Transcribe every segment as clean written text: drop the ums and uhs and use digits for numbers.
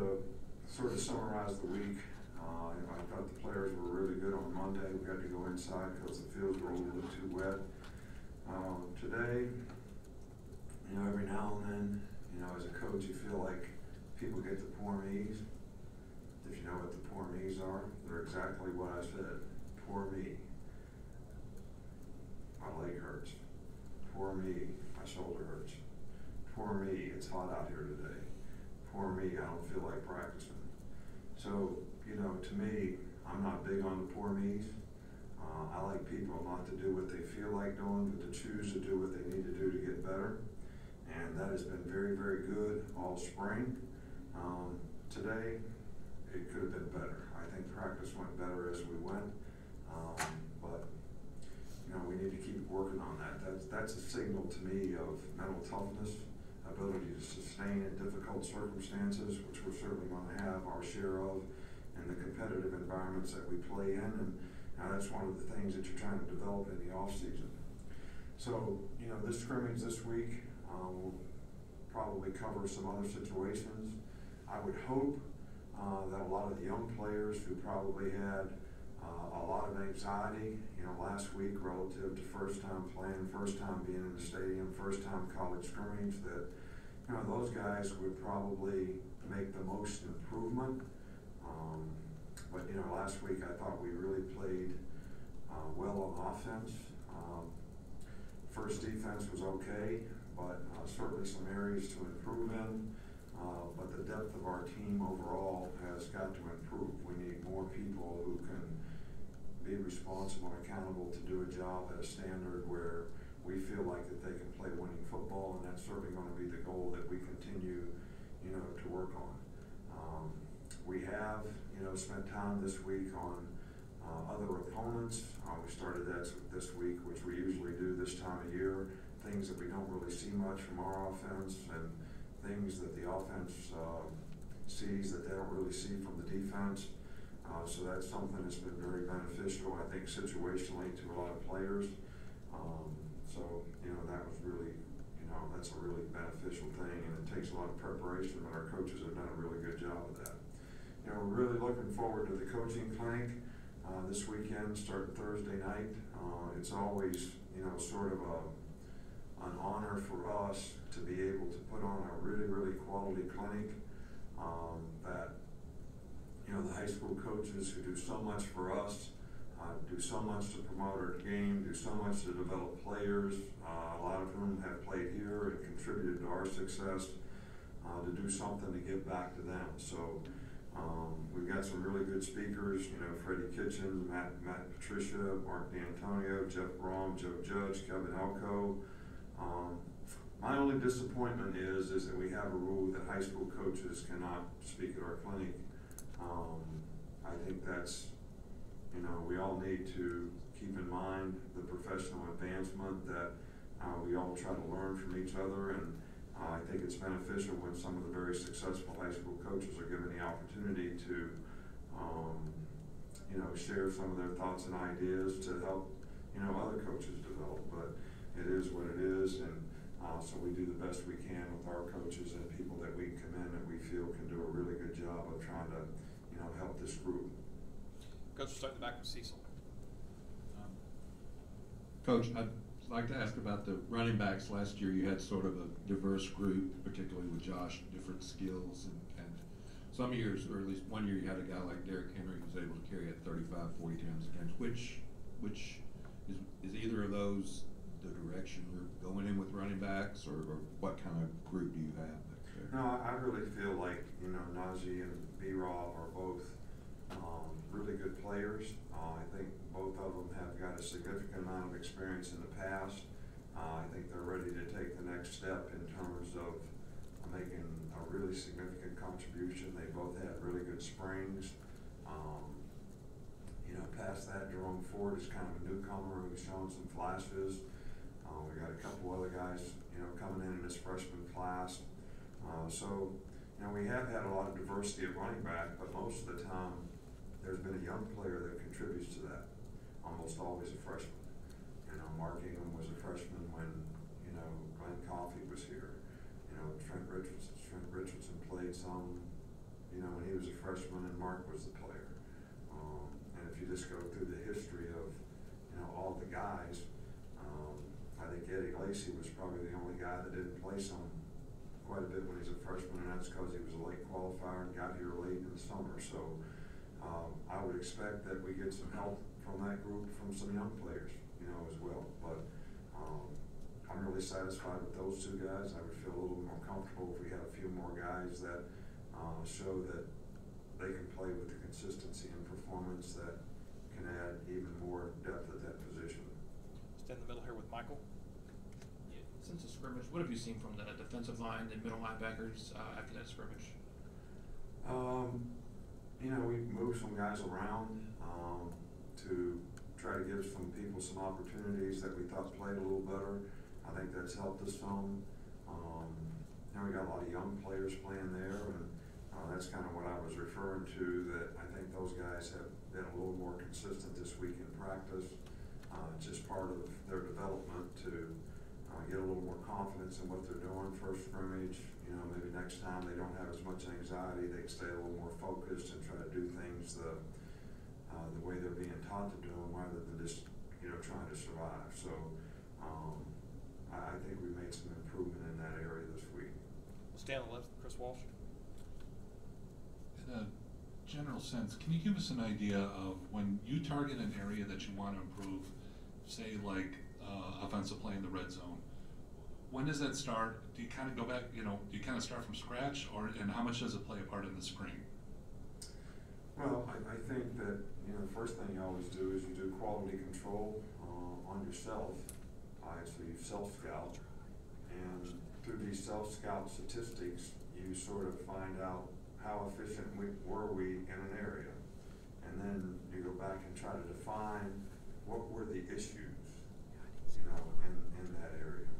to sort of summarize the week, I thought the players were really good on Monday. We had to go inside because the fields were a little bit too wet. Today, every now and then, as a coach, you feel like people get the poor me's. If you know what the poor me's are, they're exactly what I said. Poor me. My leg hurts. Poor me, my shoulder hurts. Poor me, it's hot out here today. Poor me, I don't feel like practicing. So, to me, I'm not big on the poor me's. I like people not to do what they feel like doing, but to choose to do what they need to do to get better. And that has been very, very good all spring. Today, it could have been better. I think practice went better as we went. But we need to keep working on that. That's a signal to me of mental toughness, ability to sustain in difficult circumstances, which we're certainly going to have our share of in the competitive environments that we play in. And that's one of the things that you're trying to develop in the off season. So, this scrimmage this week will probably cover some other situations. I would hope that a lot of the young players who probably had a lot of anxiety, last week relative to first time playing, first time being in the stadium, first time college scrimmage, that, those guys would probably make the most improvement. But, last week I thought we really played well on offense. First defense was okay, but certainly some areas to improve in. But the depth of our team overall has got to improve. We need more people who can be responsible and accountable to do a job at a standard where we feel like that they can play winning football, and that's certainly going to be the goal that we continue, to work on. We have, spent time this week on other opponents. We started that this week, which we usually do this time of year, things that we don't really see much from our offense and things that the offense sees that they don't really see from the defense. So that's something that's been very beneficial, I think, situationally to a lot of players. So, that was really, that's a really beneficial thing, and it takes a lot of preparation, but our coaches have done a really good job of that. We're really looking forward to the coaching clinic this weekend, starting Thursday night. It's always, sort of an honor for us to be able to put on a really, really quality clinic that, the high school coaches who do so much for us, do so much to promote our game, do so much to develop players, a lot of whom have played here and contributed to our success, to do something to give back to them. So we've got some really good speakers, Freddie Kitchens, Matt Patricia, Mark D'Antonio, Jeff Brom, Joe Judge, Kevin Elko. My only disappointment is that we have a rule that high school coaches cannot speak at our clinic. I think that's, we all need to keep in mind the professional advancement that we all try to learn from each other, and I think it's beneficial when some of the very successful high school coaches are given the opportunity to, share some of their thoughts and ideas to help, other coaches develop. But it is what it is, and so we do the best we can with our coaches and people that we come in that we feel can do a really good job of trying to, help this group. Coach, we'll start in the back with Cecil. Coach, I'd like to ask about the running backs. Last year you had sort of a diverse group, particularly with Josh, different skills, and some years, or at least one year, you had a guy like Derrick Henry who was able to carry it 35, 40 times a game. Which is either of those the direction we're going in with running backs, or what kind of group do you have back there? No, I really feel like, Najee and B-Rob are both really good players. I think both of them have got a significant amount of experience in the past. I think they're ready to take the next step in terms of making a really significant contribution. They both had really good springs. Past that, Jerome Ford is kind of a newcomer who's shown some flashes. We got a couple other guys, coming in this freshman class. So, we have had a lot of diversity at running back, but most of the time there's been a young player that contributes to that. Almost always a freshman. Mark Ingham was a freshman when, Glenn Coffey was here. Trent Richardson played some, Mark was the player. And if you just go through the history of, all the guys, I think Eddie Lacy was probably the only guy that didn't play some quite a bit when he was a freshman, and that's because he was a late qualifier and got here late in the summer. So I would expect that we get some help from that group, from some young players, as well. But I'm really satisfied with those two guys. I would feel a little more comfortable if we had a few more guys that show that they can play with the consistency and performance that can add even more depth at that position. Stand in the middle here with Michael. Yeah, since the scrimmage, what have you seen from the defensive line and middle linebackers after that scrimmage? We've moved some guys around to try to give some people some opportunities that we thought played a little better. I think that's helped us some. We got a lot of young players playing there, and that's kind of what I was referring to, that I think those guys have been a little more consistent this week in practice. It's just part of their development to get a little more confidence in what they're doing first scrimmage. Maybe next time they don't have as much anxiety, they can stay a little more focused and try to do things the way they're being taught to do them, rather than just trying to survive. So I think we made some improvement in that area this week. Stand on the left, Chris Walsh. In a general sense, can you give us an idea of when you target an area that you want to improve, say like offensive play in the red zone, when does that start? Do you kind of go back, do you kind of start from scratch, and how much does it play a part in the spring? Well, I think that, the first thing you always do is you do quality control on yourself. So you self-scout, and through these self-scout statistics, you sort of find out how efficient were we in an area. And then you go back and try to define what were the issues, in that area.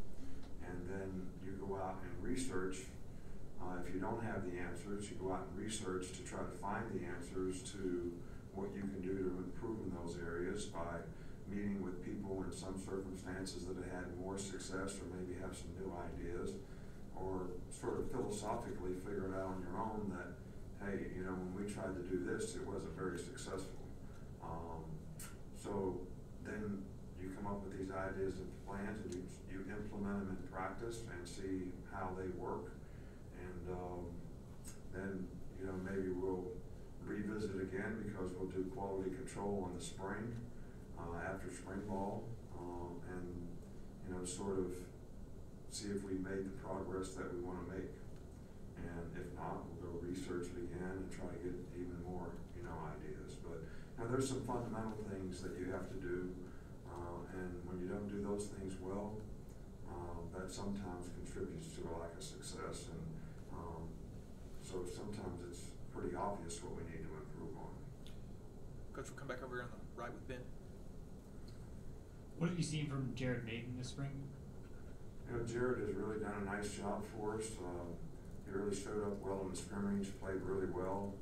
And then you go out and research. If you don't have the answers, you go out and research to try to find the answers to what you can do to improve in those areas by meeting with people in some circumstances that have had more success, or maybe have some new ideas, or sort of philosophically figure it out on your own that, hey, when we tried to do this, it wasn't very successful. So then you come up with these ideas and plans, and you implement them in practice and see how they work. And then, maybe we'll revisit again, because we'll do quality control in the spring, after spring ball, and sort of see if we made the progress that we want to make. And if not, we'll go research it again and try to get even more ideas. But there's some fundamental things that you have to do, and when you don't do those things well, that sometimes contributes to a lack of success. And so sometimes it's pretty obvious what we need to improve on. Coach, we'll come back over here on the right with Ben. What have you seen from Jarrod this spring? Jarrod has really done a nice job for us. He really showed up well in the scrimmage, played really well,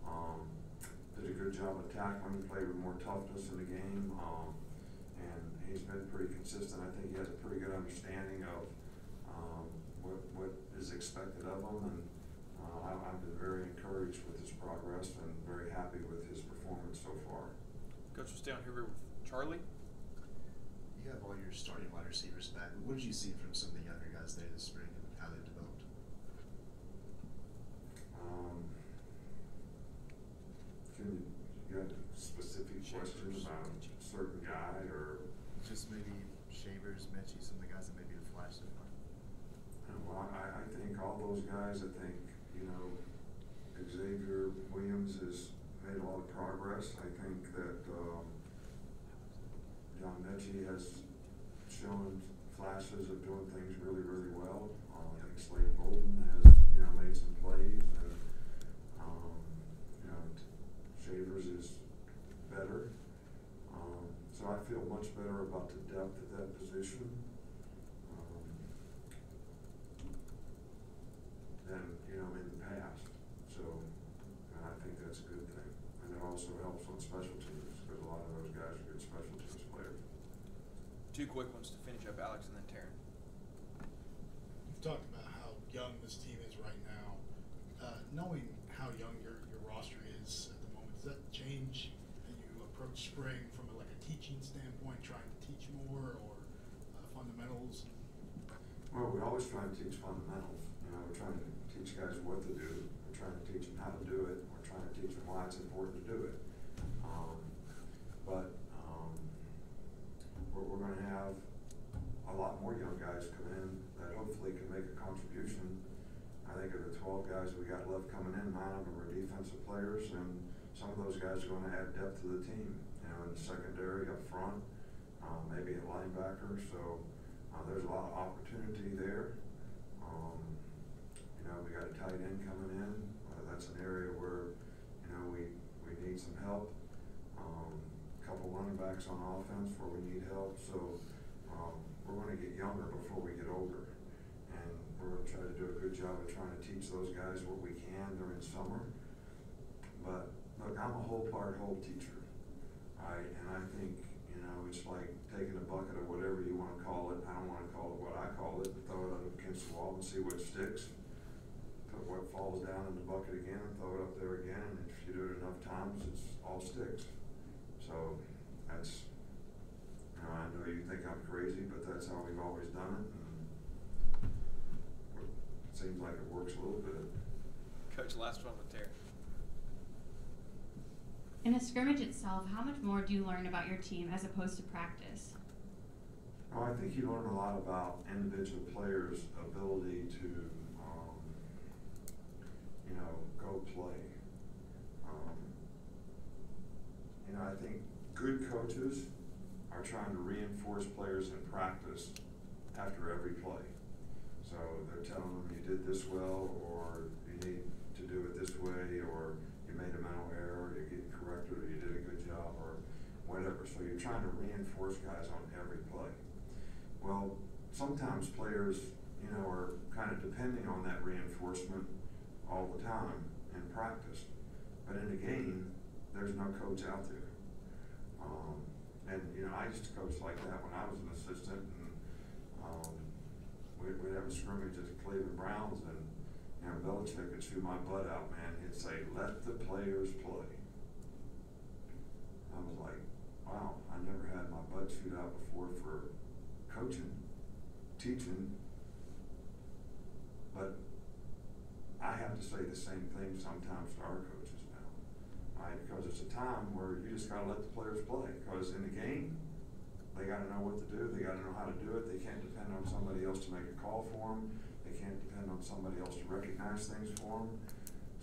did a good job of tackling, played with more toughness in the game, and he's been pretty consistent. I think he has a pretty good understanding of what is expected of him, and I've been very encouraged with his progress and very happy with his performance so far. Coach, we'll stay on here with Charlie. You have all your starting wide receivers back. What did you see from some of the younger guys there this spring and how they developed? You got specific questions about a certain guy, or? Just maybe Shavers, Mechie, some of the guys that maybe have flashed so far. Well, I think all those guys, I think, Xavier Williams has made a lot of progress. I think that John Mechie has shown flashes of doing things really, really well. I think Slade Bolden has, made some plays, and Shavers is better. So I feel much better about the depth of that position than in the past. So, and I think that's a good thing. And it also helps on special teams, because a lot of those guys are good special teams players. Two quick ones to finish up, Alex, and then Taryn. You've talked about how young this team is right now. Knowing how young your roster is at the moment that change and you approach spring from like a teaching standpoint, trying to teach more, or fundamentals? Well, we always try to teach fundamentals. You know, we're trying to teach guys what to do. We're trying to teach them how to do it. We're trying to teach them why it's important to do it. We're going to have a lot more young guys come in that hopefully can make a contribution. I think of the 12 guys we got left coming in, 9 of them are defensive players, and some of those guys are going to add depth to the team. You know, in the secondary, up front, maybe at linebacker. So there's a lot of opportunity there. You know, we got a tight end coming in. That's an area where, you know, we need some help. Couple running backs on offense where we need help. So we're going to get younger before we get older. And we're going to try to do a good job of trying to teach those guys what we can during summer. But look, I'm a whole teacher. And I think, you know, it's like taking a bucket of whatever you want to call it. I don't want to call it what I call it, but throw it up against the wall and see what sticks. Put what falls down in the bucket again and throw it up there again. And if you do it enough times, it's all sticks. So that's, you know, I know you think I'm crazy, but that's how we've always done it. And it seems like it works a little bit. Coach, last one with Terry. In a scrimmage itself, how much more do you learn about your team as opposed to practice? Well, I think you learn a lot about individual players' ability to, you know, go play. You know, I think good coaches are trying to reinforce players in practice after every play. So they're telling them you did this well, or you need to do it this way, or you made a mental error, or you're getting corrected, or you did a good job, or whatever. So you're trying to reinforce guys on every play. Well, sometimes players, you know, are kind of depending on that reinforcement all the time in practice. But in a game, there's no coach out there. And, you know, I used to coach like that when I was an assistant, and we'd have a scrimmage at the Cleveland Browns, and, you know, Belichick would chew my butt out, man. He'd say, let the players play. I was like, wow, I never had my butt chewed out before for coaching, teaching, but I have to say the same thing sometimes to our coaches now, right? Because it's a time where you just got to let the players play. Because in the game, they got to know what to do. They got to know how to do it. They can't depend on somebody else to make a call for them. They can't depend on somebody else to recognize things for them.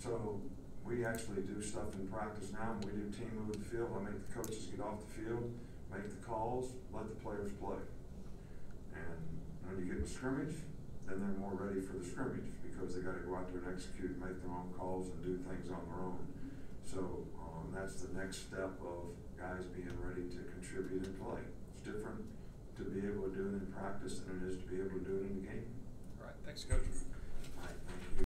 So we actually do stuff in practice now. When we do team move the field, I make the coaches get off the field, make the calls, let the players play. And when you get to scrimmage, then they're more ready for the scrimmage because they got to go out there and execute, make their own calls, and do things on their own. So that's the next step of guys being ready to contribute and play. It's different to be able to do it in practice than it is to be able to do it in the game. All right, thanks, Coach.